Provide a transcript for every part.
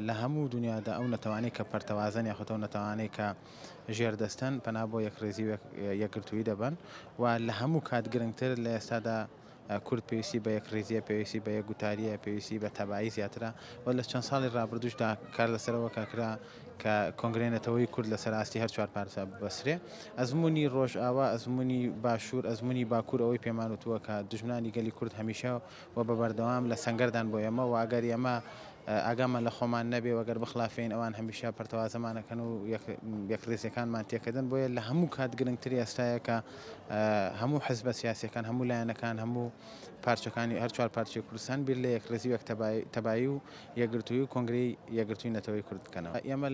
لە هەموو دنیادا ئەو نەتەوانەی کە پەرتەوازن یاخود ئەو نەتەوانەی کە ژێردەستن پەنا بۆ یەکڕێزی و یەکگرتووی دەبن و لە هەموو کات گرنگتر لە ئێستادا کورد پێویستی بە یەکڕێزیە پێویستی بە یەکگوتاریە پێویستی بە تەبایی زیاترە و لە چەند ساڵی ڕابردوشدا کار لەسەرەوە کاکرا کە کۆنگرێنەتەوەی کورد لە سەراستی هەر چوار پارچە بەسرێ ئەزمموی ڕۆژئاوا ئەزمموی باشوور ئەزمموی باکوور ئەوەی پێمان وتووە کە دژمنانی گەلی کورد هەمیشە و بە بەردەوام لە سەنگەردان بۆ ئێمە و ئاگەر ئێمە ئاگامان لە خۆمان نەبێ وەگەر بخلافین ئەوان هەمیشە پەرتەوازەمانەکەن و یەکڕێزەکانمان تێکەدەن بۆیە لە هەموو کات گرنگتری ئێستایە کە هەموو حزبە سیاسیەکان هەموو لایەنەکان هەموو پارچەکانی هەر چوار پارچەی کوردستان بیر لە یەکڕێزی و تەبایی و یەکگرتووی و کۆنگرەی یەکگرتووی نەتەوەی کورد بکەنەوە. ئێمە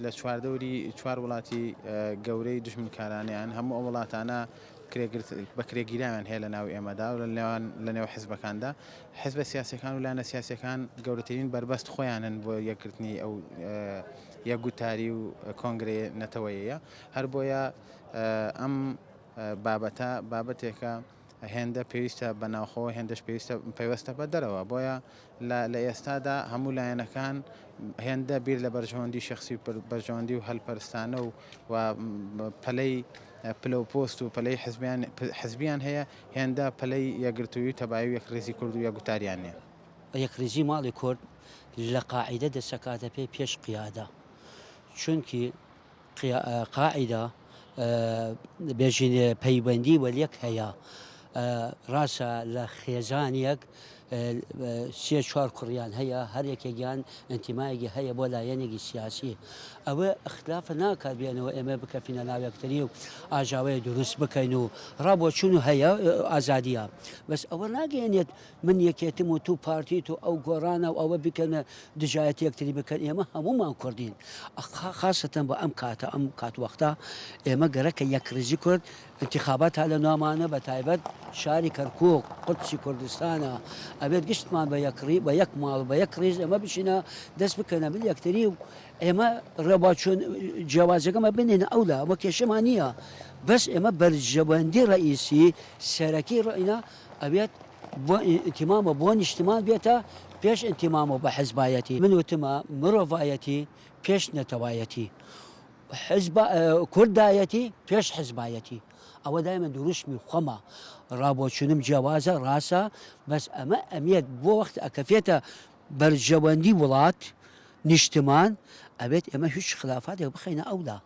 لە چواردەوری چوار وڵاتی گەورەی دژمنکارانیان هەموو ئەو وڵاتانە بە کرێگیراویان هەیە لە ناو ئێمەدا و لە نێو حزبەکاندا حزبە سیاسەکان و لایەنە سیاسەکان گەورەترین بربەست خۆیانن بۆ یەکگرتنی ئەو یەکگوتاری و کۆنگرەی نەتەوەییە هەر بۆیە ئەم بابەتە بابەتێکە هێندە پێویستە بەناوخۆوە هێندەش پەیوەستە بە دەرەوە بۆیە لە ئێستادا هەموو لایەنەکان هێندە بیر لە بەرژەوەندی شخصی بەرژەوەندی و هەلپەرستانە و پەلەی پلە و پۆست و پەلەی حزبیان هەیە هێندە پەلەی یەکگرتووی و تەبایی و یەکڕێزی کورد و یەکگوتاریان نیە. یەکڕێزی ماڵی کورد لە قاعیدە دەسەکاتە پێش قیادە چونکی قاعیدە بێژین پەیوەندی وەلیەک هەیە ڕاستە لە خێزانێک سێ چوار کوڕیان هەیە هەر یەکێکیان ئەنتیمایەکی هەیە بۆ لایەنێکی سیاسی ئەوە اختلافە ناکات بێنەوە ئێمە بکەفینە ناو یەکتری و ئاژاوەیە دروست بکەین و ڕابۆچون و هەیە ئازادیە بەس ئەوە ناگەێنێت من یەکێتم و تو پارتیت و ئەو گۆڕانە و ئەوە بکەنە دژایەتی یەکتری بکەن ئێمە هەمومان کوردین خاستەن بە ئەم کاتە ئەم کاتوەختە ئێمە گەرەکە یەکڕێزی کورد انتخابات لە نامانە بە تایبەت شاری کەرکووک قودسی کوردستانە ئەبێت گشتمان بە یەک ماڵ بە یەک ڕێز ئەمە بشینە دەست بکەنە بل یەکتری و ئێمە ڕێباچوون جیاوازەکەمە بنێنە ئەولا ئەمە کێشەمان نییە بەس ئێمە بەرژەوەندی ڕئیسی سەرەکی ڕائینا ئەبێت ئینتیمامە بۆ نیشتمان بێتە پێش ئینتیمامە بە حزبایەتی من وتمە مرۆڤایەتی پێش نەتەوایەتی کوردایەتی پێش حزبایەتی ئەوە دایمە دروستمی خۆمە ڕابۆچونم جیاوازە ڕاستە بەس ئەمە ئەمێت بۆ وەخت ئەکەفێتە بەرژەوەندی وڵات نیشتمان ئەبێت ئێمە هیچ خلافاتێک بخەینە ئەولا